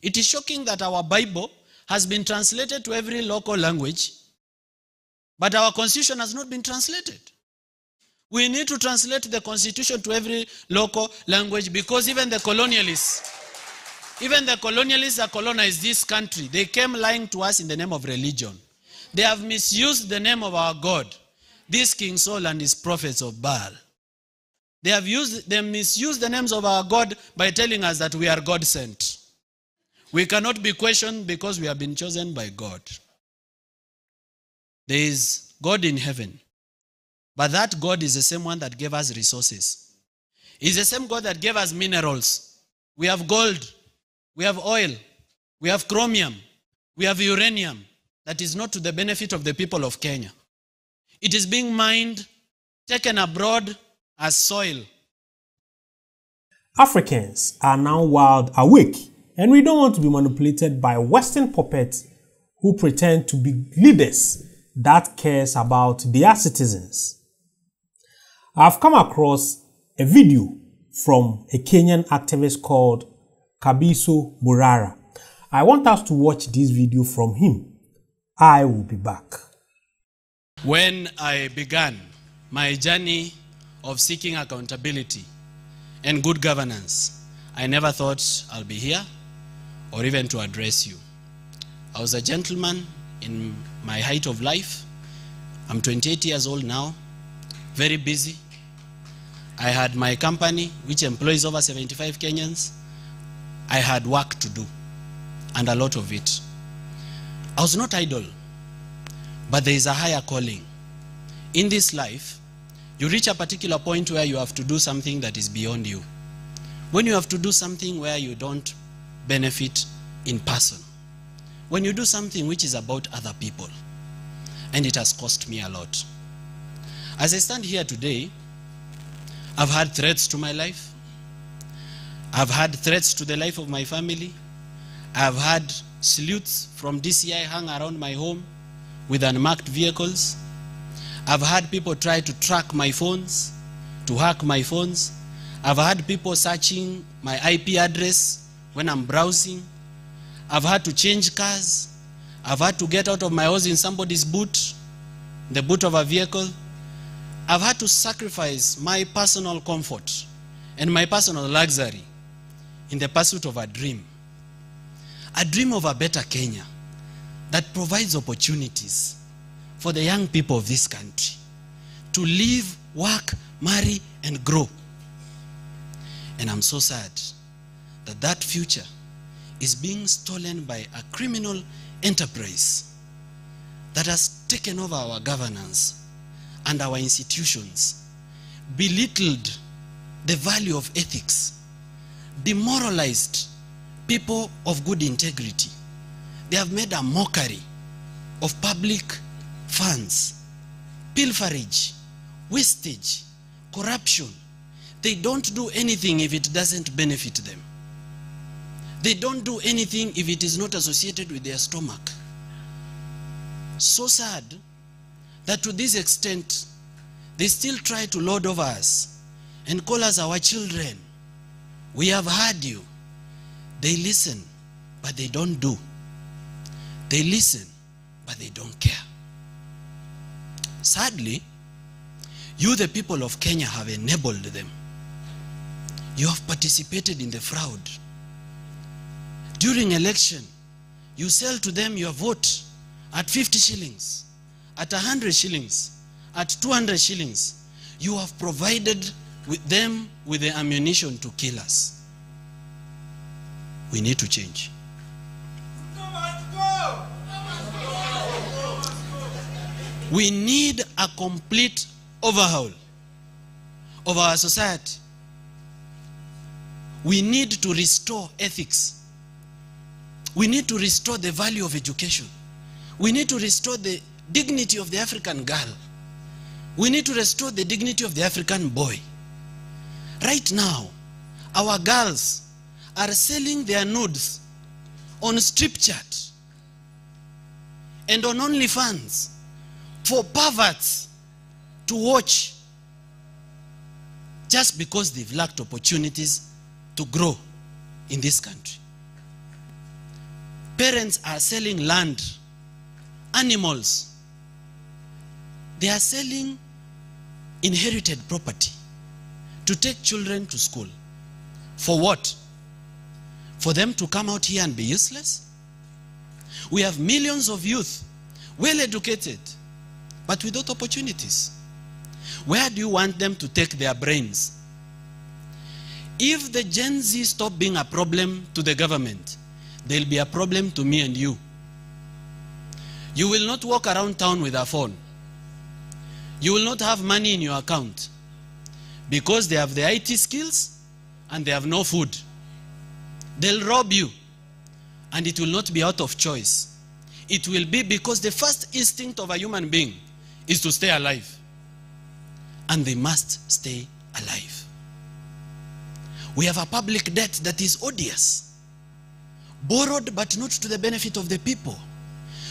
It is shocking that our Bible has been translated to every local language, but our constitution has not been translated. We need to translate the constitution to every local language, because even the colonialists that colonized this country, they came lying to us in the name of religion. They have misused the name of our God, this King Saul and his prophets of Baal. They misused the names of our God by telling us that we are God sent. We cannot be questioned because we have been chosen by God. There is God in heaven, but that God is the same one that gave us resources. He's the same God that gave us minerals. We have gold, we have oil, we have chromium, we have uranium that is not to the benefit of the people of Kenya. It is being mined, taken abroad as soil. Africans are now wide awake, and we don't want to be manipulated by Western puppets who pretend to be leaders that cares about their citizens. I've come across a video from a Kenyan activist called Kabero Morara. I want us to watch this video from him. I will be back. When I began my journey of seeking accountability and good governance, I never thought I'll be here or even to address you. I was a gentleman in my height of life. I'm 28 years old now, very busy. I had my company, which employs over 75 Kenyans. I had work to do, and a lot of it. I was not idle, but there is a higher calling. In this life, you reach a particular point where you have to do something that is beyond you. When you have to do something where you don't benefit in person. When you do something which is about other people. And it has cost me a lot. As I stand here today, I've had threats to my life. I've had threats to the life of my family. I've had salutes from DCI hung around my home with unmarked vehicles. I've had people try to track my phones, to hack my phones. I've had people searching my IP address when I'm browsing. I've had to change cars. I've had to get out of my house in somebody's boot, the boot of a vehicle. I've had to sacrifice my personal comfort and my personal luxury in the pursuit of a dream of a better Kenya that provides opportunities for the young people of this country to live, work, marry, and grow. And I'm so sad that that future is being stolen by a criminal enterprise that has taken over our governance and our institutions, belittled the value of ethics, demoralized people of good integrity. They have made a mockery of public funds, pilferage, wastage, corruption. They don't do anything if it doesn't benefit them. They don't do anything if it is not associated with their stomach. So sad that to this extent, they still try to lord over us and call us our children. We have heard you. They listen, but they don't do. They listen, but they don't care. Sadly, you, the people of Kenya, have enabled them. You have participated in the fraud. During election, you sell to them your vote at 50 shillings, at 100 shillings, at 200 shillings. You have provided with them with the ammunition to kill us. We need to change. We need a complete overhaul of our society. We need to restore ethics. We need to restore the value of education. We need to restore the dignity of the African girl. We need to restore the dignity of the African boy. Right now, our girls are selling their nudes on strip chat and on OnlyFans for perverts to watch, just because they've lacked opportunities to grow in this country. parents are selling land, animals. They are selling inherited property to take children to school. For what? For them to come out here and be useless? We have millions of youth, well educated, but without opportunities. Where do you want them to take their brains? If the Gen Z stop being a problem to the government, they'll be a problem to me and you. You will not walk around town with a phone. You will not have money in your account because they have the IT skills and they have no food. They'll rob you, and it will not be out of choice. It will be because the first instinct of a human being is to stay alive, and they must stay alive. We have a public debt that is odious, borrowed but not to the benefit of the people.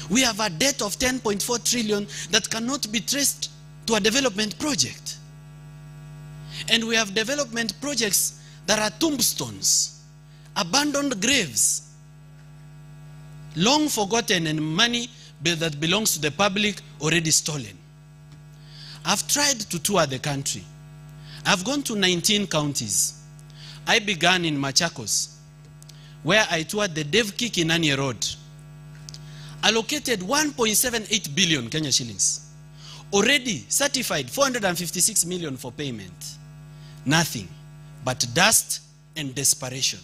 We have a debt of 10.4 trillion that cannot be traced to a development project. And we have development projects that are tombstones, abandoned graves, long forgotten, and money that belongs to the public already stolen. I've tried to tour the country. I've gone to 19 counties. I began in Machakos, where I toured the Devki Kinani Road, allocated 1.78 billion Kenya shillings. Already certified 456 million for payment. Nothing but dust and desperation.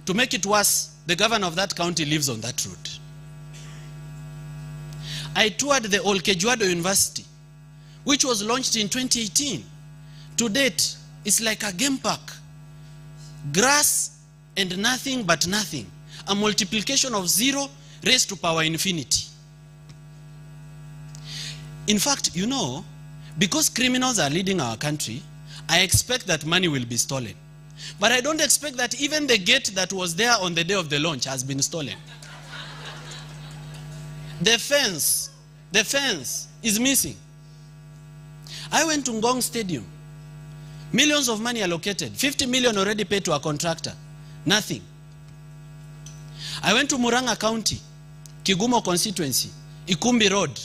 To make it worse, the governor of that county lives on that road. I toured the Olkejuado University, which was launched in 2018. To date, it's like a game park. Grass and nothing but nothing. A multiplication of 0 raised to power infinity. In fact, you know, because criminals are leading our country, I expect that money will be stolen. But I don't expect that even the gate that was there on the day of the launch has been stolen. The fence is missing. I went to Ngong Stadium. Millions of money allocated. 50 million already paid to a contractor. Nothing. I went to Murang'a County, Kigumo constituency, Ikumbi Road.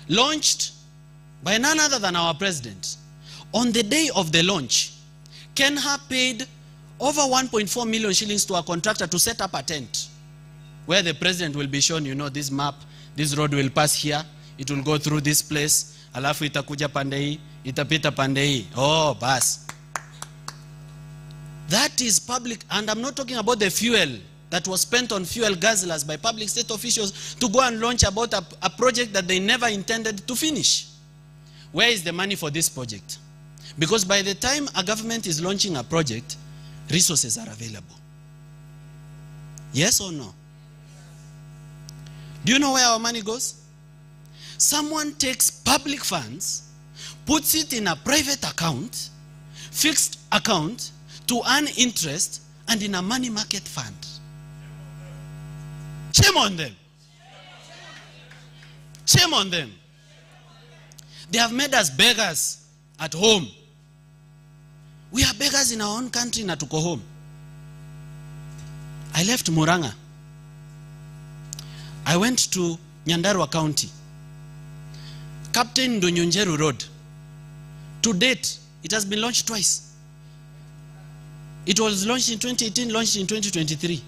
Launched by none other than our president. On the day of the launch, Kenha paid over 1.4 million shillings to a contractor to set up a tent where the president will be shown, you know, this map, this road will pass here, it will go through this place, alafu itakuja pande hii, itapita pande hii. Oh, bas. That is public, and I'm not talking about the fuel that was spent on fuel guzzlers by public state officials to go and launch about a project that they never intended to finish. Where is the money for this project? Because by the time a government is launching a project, resources are available. Yes or no? Do you know where our money goes? Someone takes public funds, puts it in a private account, fixed account, to earn interest, and in a money market fund. Shame on them. Shame on them. They have made us beggars at home. We are beggars in our own country na tuko home. I left Murang'a. I went to Nyandarua County. Captain Ndonyonjeru Road. To date, it has been launched twice. It was launched in 2018, launched in 2023.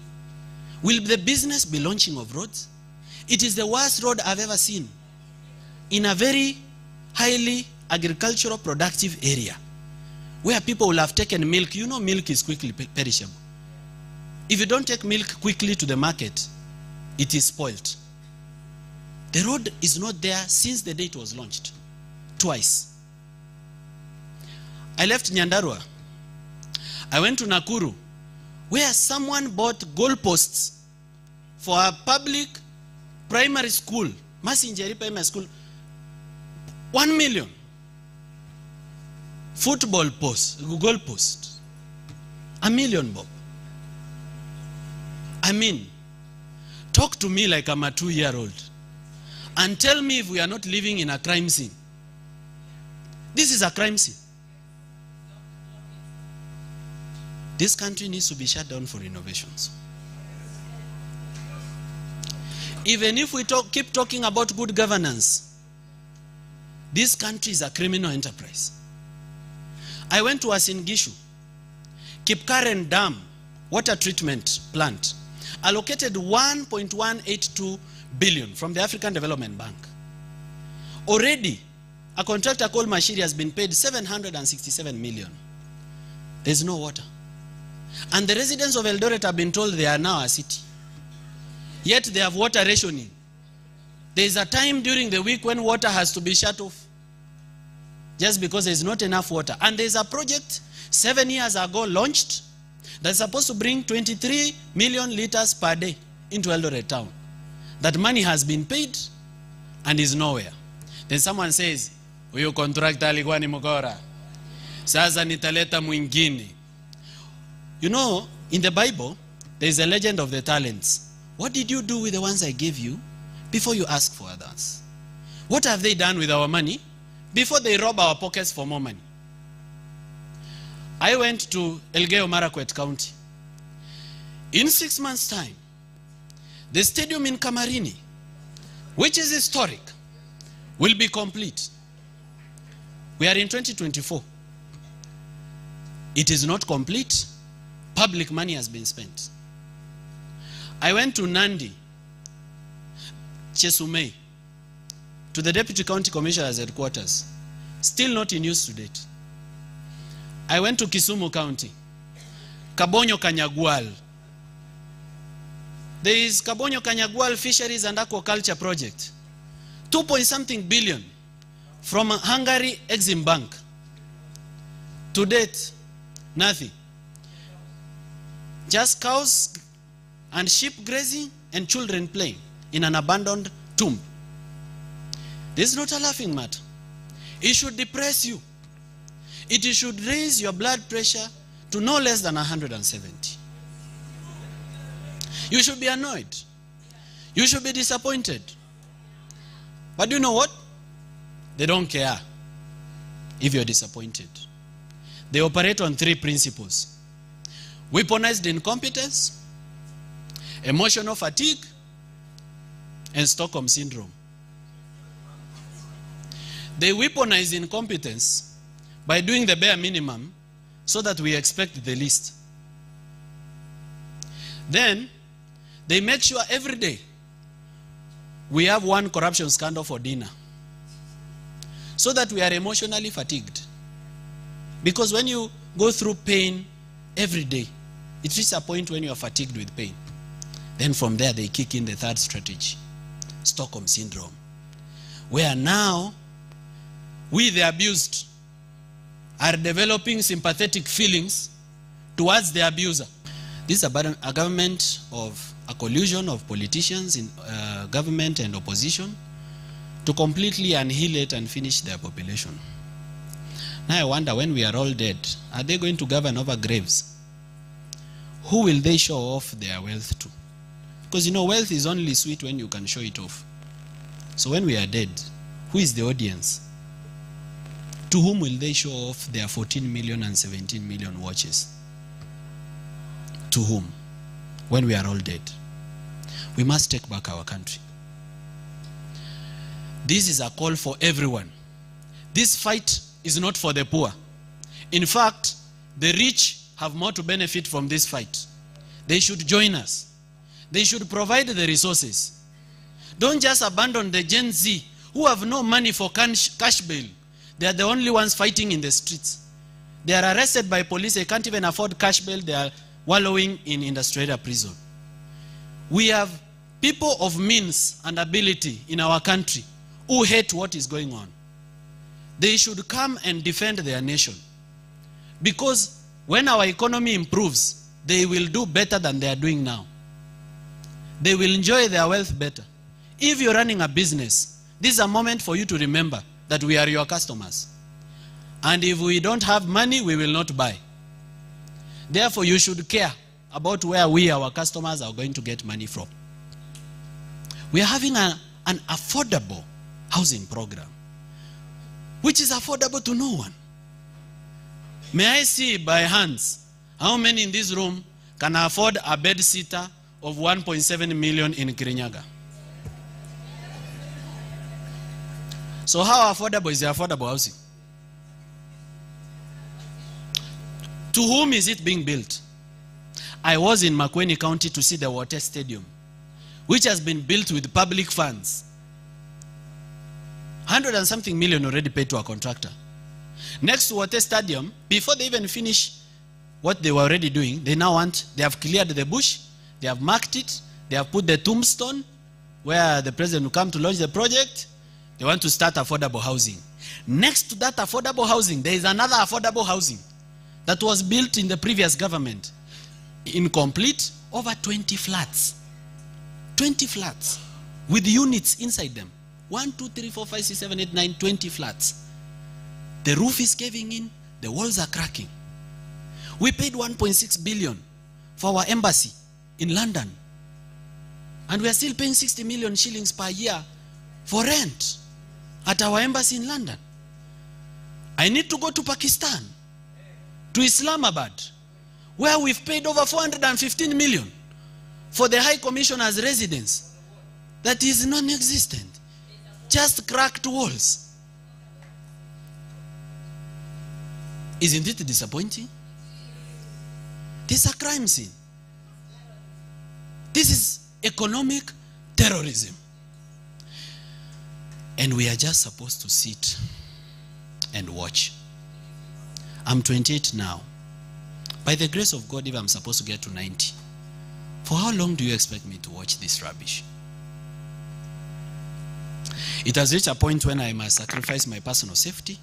Will the business be launching of roads? It is the worst road I've ever seen in a very highly agricultural productive area where people will have taken milk. You know, milk is quickly perishable. If you don't take milk quickly to the market, it is spoiled. The road is not there since the day it was launched. Twice. I left Nyandarua. I went to Nakuru, where someone bought goalposts for a public primary school, Masingeri Primary School, 1 million. Football post, goalpost, 1 million, Bob. I mean, talk to me like I'm a 2-year-old and tell me if we are not living in a crime scene. This is a crime scene. This country needs to be shut down for innovations. Even if we keep talking about good governance, this country is a criminal enterprise. I went to Uasin Gishu, Kipkaren Dam, water treatment plant, allocated 1.182 billion from the African Development Bank. Already, a contractor called Mashiri has been paid 767 million. There's no water. And the residents of Eldoret have been told they are now a city. Yet they have water rationing. There is a time during the week when water has to be shut off, just because there is not enough water. And there is a project 7 years ago launched that's supposed to bring 23 million liters per day into Eldoret town. That money has been paid and is nowhere. Then someone says, "Huyu contractor alikuwa ni mkora. Sasa nitaleta mwingine." You know, in the Bible, there is a legend of the talents. What did you do with the ones I gave you before you ask for others? What have they done with our money before they rob our pockets for more money? I went to Elgeyo Marakwet County. In 6 months' time, the stadium in Kamarini, which is historic, will be complete. We are in 2024. It is not complete. Public money has been spent. I went to Nandi, Chesumei, to the Deputy County Commissioner's headquarters. Still not in use to date. I went to Kisumu County, Kabonyo Kanyagwal. There is Kabonyo Kanyagwal Fisheries and Aquaculture Project. 2.something billion from Hungary Exim Bank. To date, nothing. Just cows and sheep grazing and children playing in an abandoned tomb. This is not a laughing matter. It should depress you. It should raise your blood pressure to no less than 170. You should be annoyed. You should be disappointed. But you know what? They don't care if you're disappointed. They operate on 3 principles: weaponized incompetence, emotional fatigue, and Stockholm syndrome. They weaponize incompetence by doing the bare minimum so that we expect the least. Then they make sure every day we have one corruption scandal for dinner, so that we are emotionally fatigued. Because when you go through pain every day, it reaches a point when you are fatigued with pain. Then from there they kick in the 3rd strategy, Stockholm syndrome, where now we, the abused, are developing sympathetic feelings towards the abuser. This is a government of a collusion of politicians in government and opposition to completely annihilate and finish their population. Now I wonder, when we are all dead, are they going to govern over graves? Who will they show off their wealth to? Because you know, wealth is only sweet when you can show it off. So when we are dead, who is the audience? To whom will they show off their 14 million and 17 million watches? To whom? When we are all dead. We must take back our country. This is a call for everyone. This fight is not for the poor. In fact, the rich have more to benefit from this fight. They should join us. They should provide the resources. Don't just abandon the Gen Z who have no money for cash bail. They are the only ones fighting in the streets. They are arrested by police. They can't even afford cash bail. They are wallowing in industrial prison. We have people of means and ability in our country who hate what is going on. They should come and defend their nation. Because when our economy improves, they will do better than they are doing now. They will enjoy their wealth better. If you're running a business, this is a moment for you to remember that we are your customers. And if we don't have money, we will not buy. Therefore, you should care about where we, our customers, are going to get money from. We are having an affordable housing program, which is affordable to no one. May I see by hands how many in this room can afford a bed sitter of 1.7 million in Kirinyaga? So how affordable is the affordable housing? To whom is it being built? I was in Makueni County to see the Water Stadium, which has been built with public funds. 100 and something million already paid to a contractor. Next to Water Stadium, before they even finish what they were already doing, they have cleared the bush, they have marked it, they have put the tombstone where the president will come to launch the project. They want to start affordable housing. Next to that affordable housing, there is another affordable housing that was built in the previous government. Incomplete, over 20 flats. 20 flats with units inside them. 1, 2, 3, 4, 5, 6, 7, 8, 9, 20 flats. The roof is caving in, the walls are cracking. We paid 1.6 billion for our embassy in London. And we are still paying 60 million shillings per year for rent at our embassy in London. I need to go to Pakistan, to Islamabad, where we've paid over 415 million for the High Commissioner's residence that is non-existent. Just cracked walls. Isn't it disappointing? This is a crime scene. This is economic terrorism. And we are just supposed to sit and watch. I'm 28 now. By the grace of God, if I'm supposed to get to 90, for how long do you expect me to watch this rubbish? It has reached a point when I must sacrifice my personal safety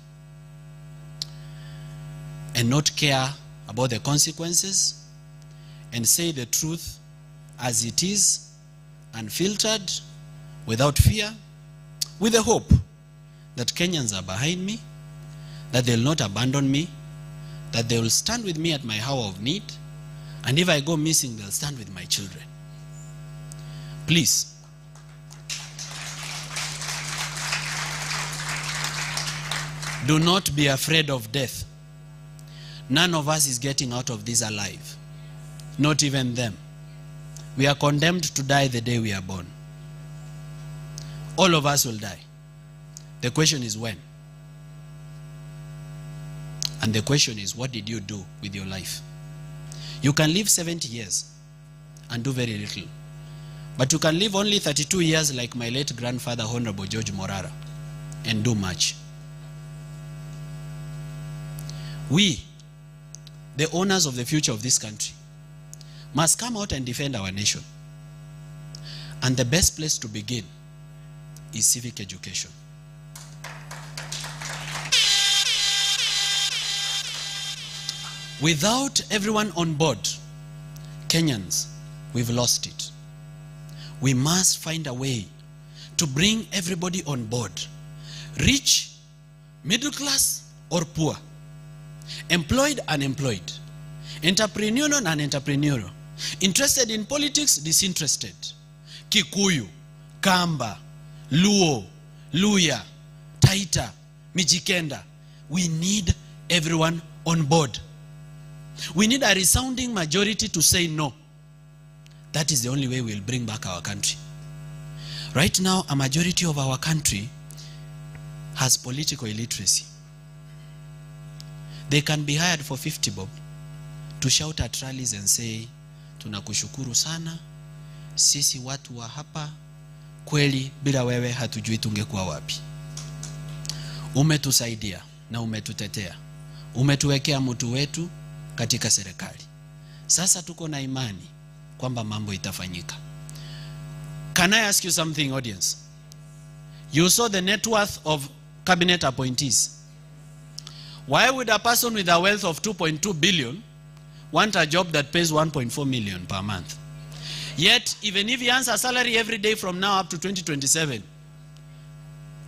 and not care about the consequences and say the truth as it is, unfiltered, without fear, with the hope that Kenyans are behind me, that they'll not abandon me, that they will stand with me at my hour of need, and if I go missing, they'll stand with my children. Please, do not be afraid of death. None of us is getting out of this alive. Not even them. We are condemned to die the day we are born. All of us will die. The question is when. And the question is, what did you do with your life? You can live 70 years and do very little. But you can live only 32 years like my late grandfather, Honorable George Morara, and do much. We, the owners of the future of this country, must come out and defend our nation. And the best place to begin is civic education. Without everyone on board, Kenyans, we've lost it. We must find a way to bring everybody on board. Rich, middle class, or poor. Employed, unemployed. Entrepreneurial, non-entrepreneurial. Interested in politics, disinterested. Kikuyu, Kamba, Luo, Luya, Taita, Mijikenda. We need everyone on board. We need a resounding majority to say no. That is the only way we'll bring back our country. Right now, a majority of our country has political illiteracy. They can be hired for 50 bob to shout at rallies and say, tunakushukuru sana, sisi watu wa hapa, kweli bila wewe hatujui tungekuwa wapi. Umetusaidia na umetutetea. Umetuwekea mtu wetu katika serikali. Sasa tuko na imani kwamba mambo itafanyika. Can I ask you something, audience? You saw the net worth of cabinet appointees. Why would a person with a wealth of 2.2 billion want a job that pays 1.4 million per month? Yet, even if he earns a salary every day from now up to 2027,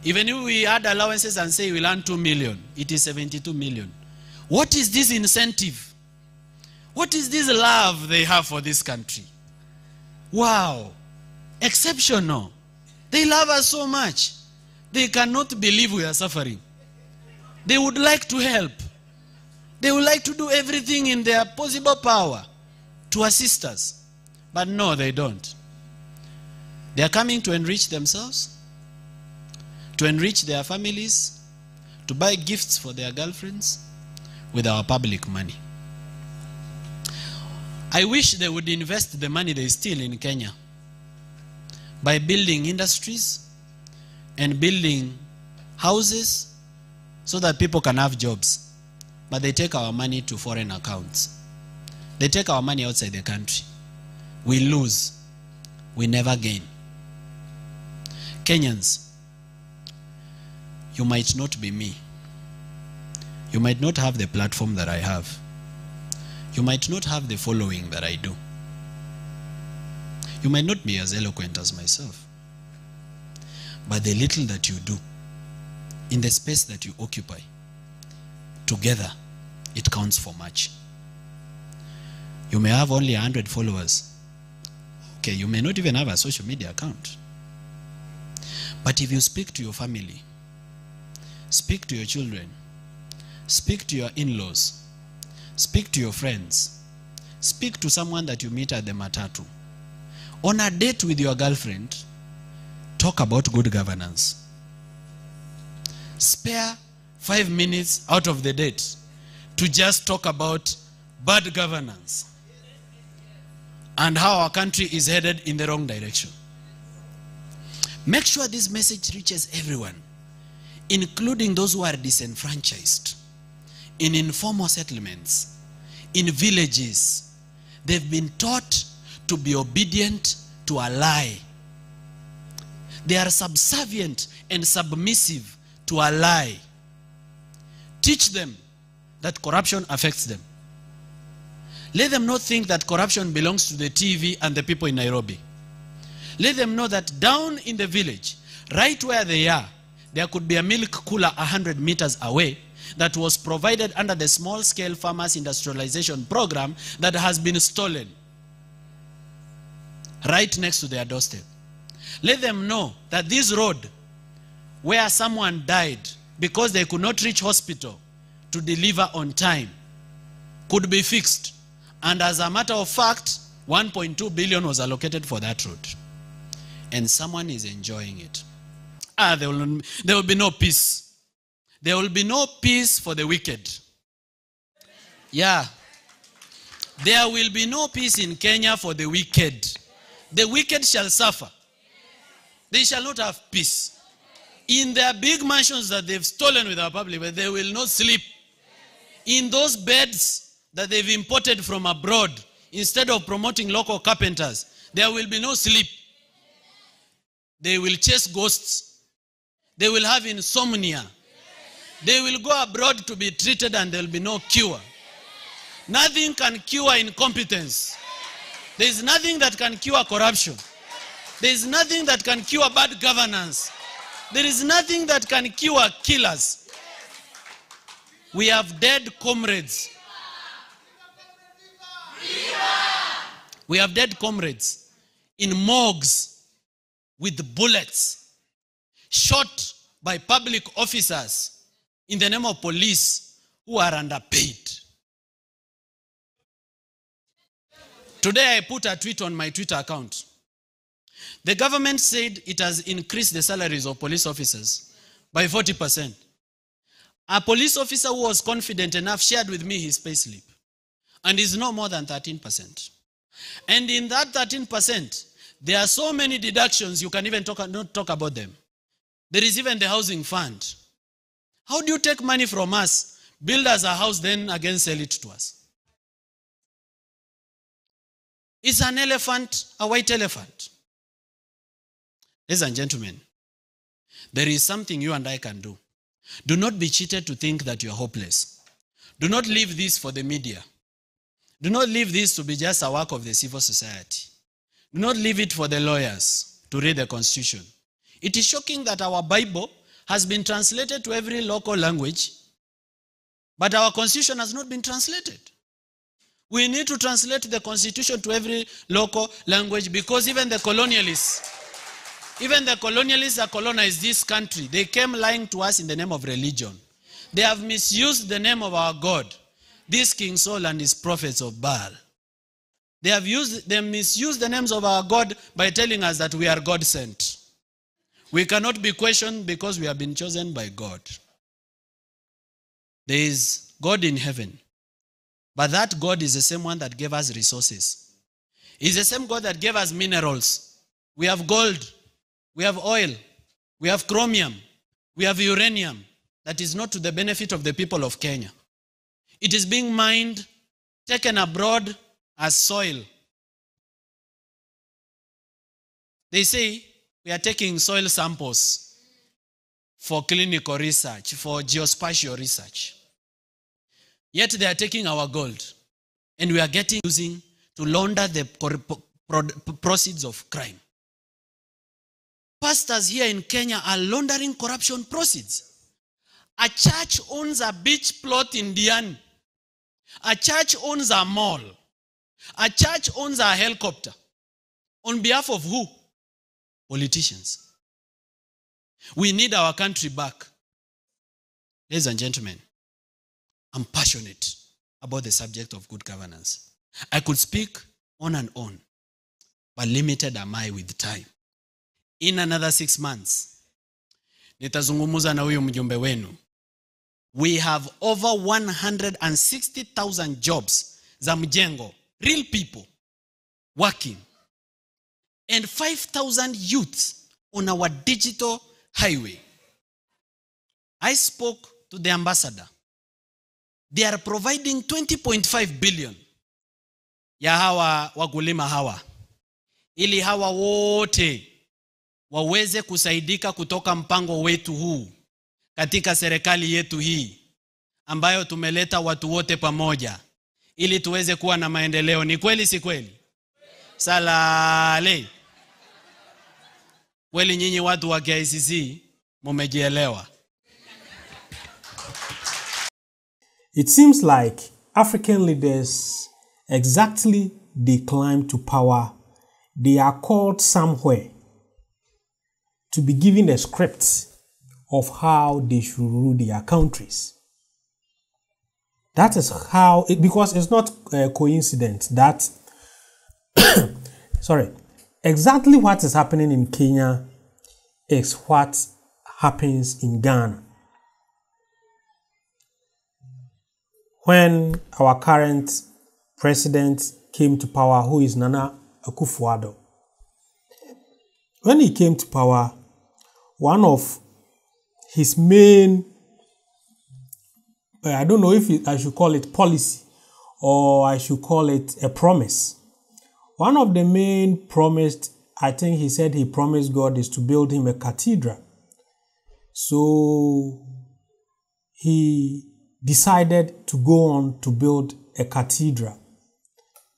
even if we add allowances and say we'll earn 2 million, it is 72 million. What is this incentive? What is this love they have for this country? Wow. Exceptional. They love us so much. They cannot believe we are suffering. They would like to help. They would like to do everything in their possible power to assist us. But no, they don't. They are coming to enrich themselves, to enrich their families, to buy gifts for their girlfriends with our public money. I wish they would invest the money they steal in Kenya by building industries and building houses so that people can have jobs. But they take our money to foreign accounts. They take our money outside the country. We lose. We never gain. Kenyans, you might not be me. You might not have the platform that I have. You might not have the following that I do. You might not be as eloquent as myself. But the little that you do, in the space that you occupy, together, it counts for much. You may have only 100 followers. Okay, you may not even have a social media account. But if you speak to your family, speak to your children, speak to your in-laws, speak to your friends, speak to someone that you meet at the matatu, on a date with your girlfriend, talk about good governance. Spare 5 minutes out of the date to just talk about bad governance and how our country is headed in the wrong direction. Make sure this message reaches everyone, including those who are disenfranchised, in informal settlements, in villages. They've been taught to be obedient to a lie. They are subservient and submissive to a lie. Teach them that corruption affects them. Let them not think that corruption belongs to the TV and the people in Nairobi. Let them know that down in the village, right where they are, there could be a milk cooler 100 meters away that was provided under the small-scale farmers industrialization program that has been stolen right next to their doorstep. Let them know that this road where someone died because they could not reach hospital to deliver on time could be fixed. And as a matter of fact, 1.2 billion was allocated for that road. And someone is enjoying it. There will be no peace. There will be no peace for the wicked. Yeah. There will be no peace in Kenya for the wicked. The wicked shall suffer. They shall not have peace. In their big mansions that they've stolen with our public, but they will not sleep. In those beds that they've imported from abroad, instead of promoting local carpenters, there will be no sleep. They will chase ghosts. They will have insomnia. They will go abroad to be treated and there will be no cure. Nothing can cure incompetence. There is nothing that can cure corruption. There is nothing that can cure bad governance. There is nothing that can cure killers. We have dead comrades. We have dead comrades in morgues with bullets, shot by public officers in the name of police who are underpaid. Today I put a tweet on my Twitter account. The government said it has increased the salaries of police officers by 40%. A police officer who was confident enough shared with me his payslip, and is no more than 13%. And in that 13%, there are so many deductions you can even not talk about them. There is even the housing fund. How do you take money from us, build us a house, then again sell it to us? It's an elephant, a white elephant. Ladies and gentlemen, there is something you and I can do. Do not be cheated to think that you are hopeless. Do not leave this for the media. Do not leave this to be just a work of the civil society. Do not leave it for the lawyers to read the Constitution. It is shocking that our Bible has been translated to every local language, but our Constitution has not been translated. We need to translate the Constitution to every local language, because even the colonialists that colonized this country, they came lying to us in the name of religion. They have misused the name of our God, this King Saul and his prophets of Baal. They misused the names of our God by telling us that we are God sent. We cannot be questioned because we have been chosen by God. There is God in heaven. But that God is the same one that gave us resources. He's the same God that gave us minerals. We have gold. We have oil. We have chromium. We have uranium. That is not to the benefit of the people of Kenya. It is being mined, taken abroad as soil. They say we are taking soil samples for clinical research, for geospatial research. Yet they are taking our gold and we are using to launder the proceeds of crime. Pastors here in Kenya are laundering corruption proceeds. A church owns a beach plot in Diani. A church owns a mall. A church owns a helicopter. On behalf of who? Politicians. We need our country back. Ladies and gentlemen, I'm passionate about the subject of good governance. I could speak on and on, but limited am I with time. In another 6 months, nitazungumuza na huyu mjumbe wenu. We have over 160,000 jobs za mjengo, real people working, and 5,000 youths on our digital highway. I spoke to the ambassador. They are providing 20.5 billion ya hawa wakulima hawa, ili hawa wote waweze kusaidika kutoka mpango wetu huu katika serikali yetu hii ambayo tumeleta watu wote pamoja ili tuweze kuwa na maendeleo. Ni kweli si kweli? Salale. Kweli nyinyi watu wa KICC mumejielewa. It seems like African leaders, exactly they climb to power, they are called somewhere to be given a script of how they should rule their countries. That is how, because it's not a coincidence that, exactly what is happening in Kenya is what happens in Ghana. When our current president came to power, who is Nana Akufo-Addo, when he came to power, one of his main, I don't know if I should call it policy or I should call it a promise. One of the main promised, I think he said he promised God, is to build him a cathedral. So he decided to go on to build a cathedral.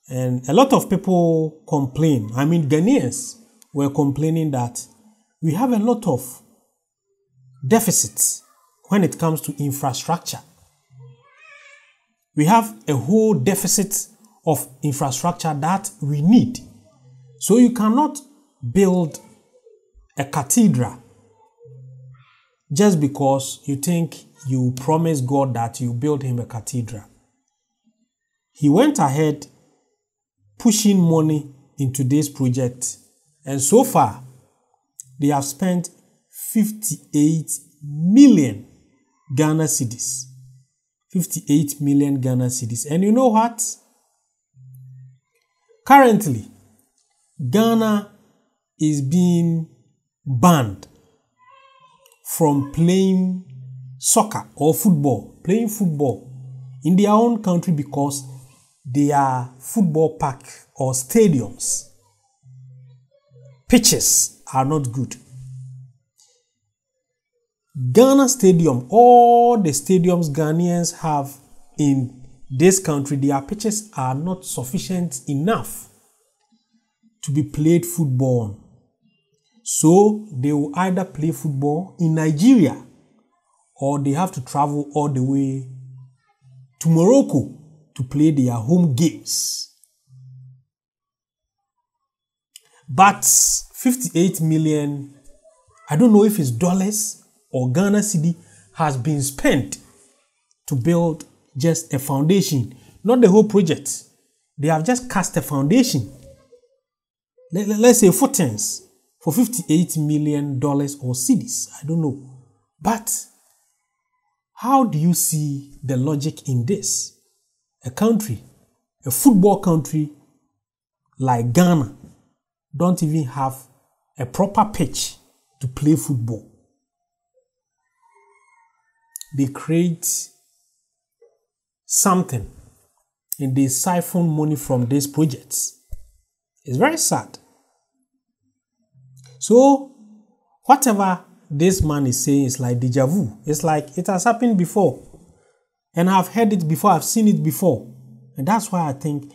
And a lot of people complain. I mean, Ghanaians were complaining that we have a lot of deficits when it comes to infrastructure. We have a whole deficit of infrastructure that we need. So you cannot build a cathedral just because you think you promise God that you build him a cathedral. He went ahead pushing money into this project, and so far they have spent 58 million Ghana cedis. 58 million Ghana cedis. And you know what? Currently, Ghana is being banned from playing soccer or playing football in their own country because their football park or stadiums, pitches are not good. Ghana Stadium, all the stadiums Ghanaians have in this country, their pitches are not sufficient enough to be played football on. So they will either play football in Nigeria or they have to travel all the way to Morocco to play their home games. But 58 million, I don't know if it's dollars or Ghana cedi, has been spent to build just a foundation, not the whole project. They have just cast a foundation. Let's say footings for $58 million or cedis. I don't know. But how do you see the logic in this? A country, a football country like Ghana, don't even have a proper pitch to play football. They create something and they siphon money from these projects. It's very sad. So, whatever this man is saying is like deja vu. It's like it has happened before. And I've heard it before, I've seen it before. And that's why I think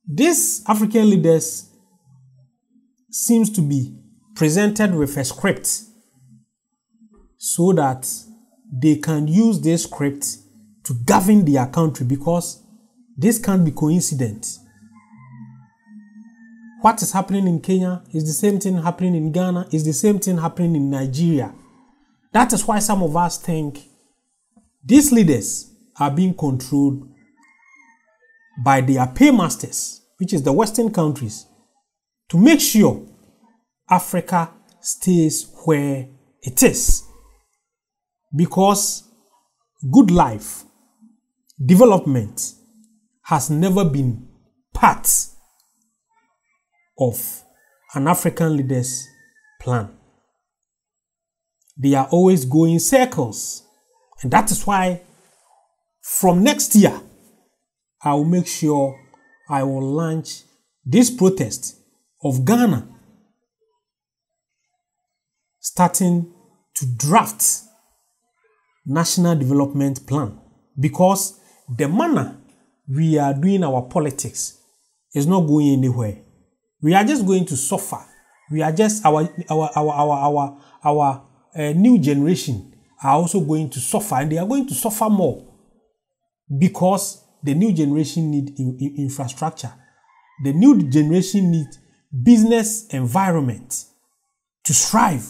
these African leaders seems to be presented with a script so that they can use this script to govern their country, because this can't be coincident. What is happening in Kenya is the same thing happening in Ghana, is the same thing happening in Nigeria. That is why some of us think these leaders are being controlled by their paymasters, which is the Western countries, to make sure Africa stays where it is. Because good life, development has never been part of an African leader's plan. They are always going circles. And that is why from next year, I will make sure I will launch this protest of Ghana starting to draft National Development Plan, because the manner we are doing our politics is not going anywhere. We are just going to suffer. We are just our new generation are also going to suffer, and they are going to suffer more because the new generation need infrastructure. The new generation need business environment to strive.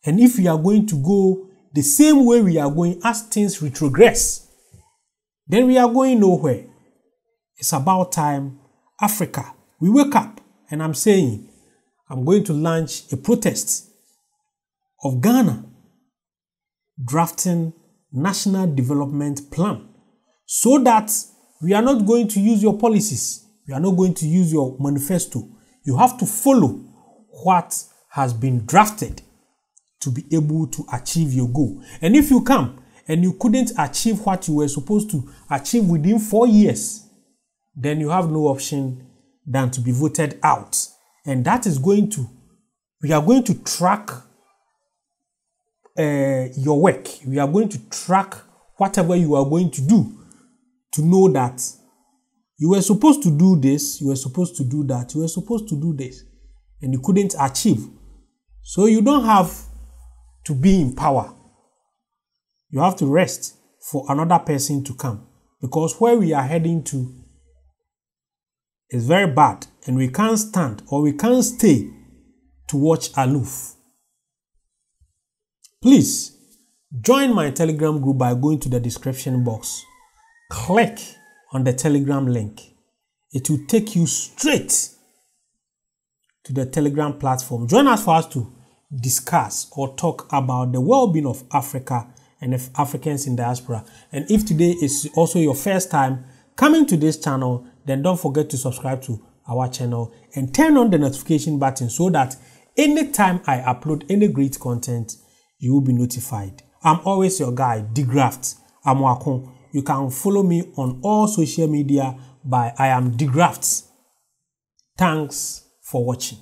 And if we are going to go the same way we are going as things retrogress, then we are going nowhere. It's about time Africa, we wake up. And I'm saying, I'm going to launch a protest of Ghana drafting National Development Plan, so that we are not going to use your policies. We are not going to use your manifesto. You have to follow what has been drafted to be able to achieve your goal. And if you come and you couldn't achieve what you were supposed to achieve within 4 years, then you have no option than to be voted out. And that is going to, we are going to track your work. We are going to track whatever you are going to do to know that you were supposed to do this, you were supposed to do that, you were supposed to do this, and you couldn't achieve. So you don't have to be in power. You have to rest for another person to come, because where we are heading to is very bad, and we can't stand or we can't stay to watch aloof. Please join my Telegram group by going to the description box. Click on the Telegram link. It will take you straight to the Telegram platform. Join us for us to discuss or talk about the well-being of Africa and of Africans in diaspora. And if today is also your first time coming to this channel, then don't forget to subscribe to our channel and turn on the notification button so that anytime I upload any great content, you will be notified. I'm always your guy, De-Graft Amoako. You can follow me on all social media by I am De-Graft. Thanks for watching.